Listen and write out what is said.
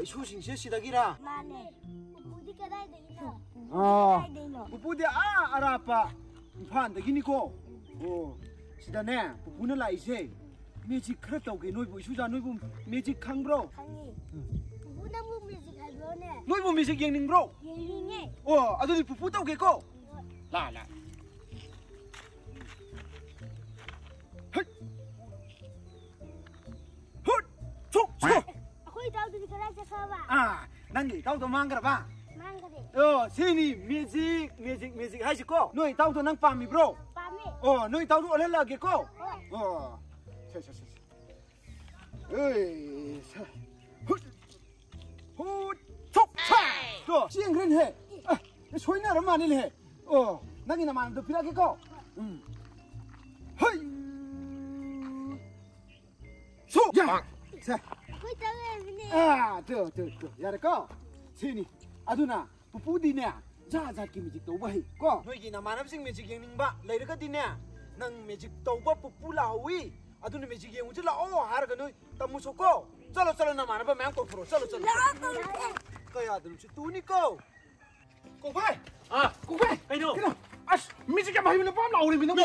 이슈싱시 시다기라. 마네. 부디 그다이데이노. 부부디 아라파 임판다기니고. 시다네 부부는 라이세. 매직 크레 떠오게 너희부 이슈자 너희부 매직 강브로. 강이. 부부는 뭐 매직 할로네. 너희부 매직 영닝브로. 영닝에. 아들이 부부 떠오게고. 라. Aku tahu di kerja siapa? nanti tahu tuh mangga apa? Mangga deh. Sini music hai siko. Noi tahu tuh nang pami bro. Pami. Noi tahu tuh oleh lagi ko. Chok. Tuh, siang keren he. Soalnya ramah nih he. Nanti nama tuh pilih ko. Hai. Ya. Aku tahu ini. tuh. Ya ko. Sini. Aduna, pupudi nya. Jaja ki music tahu bahi ko. Noi ki nama sing music yang ningba. Lain dekat ini nang music tahu ba pupula hui. Aduna music yang udah harga noi tamu soko. Chalo nama apa memang kau pro. Chalo. Kayak ada lucu tuh nih kau. Kau baik. Kau baik. Ayo. Music yang bahi mana pam lau ni minum.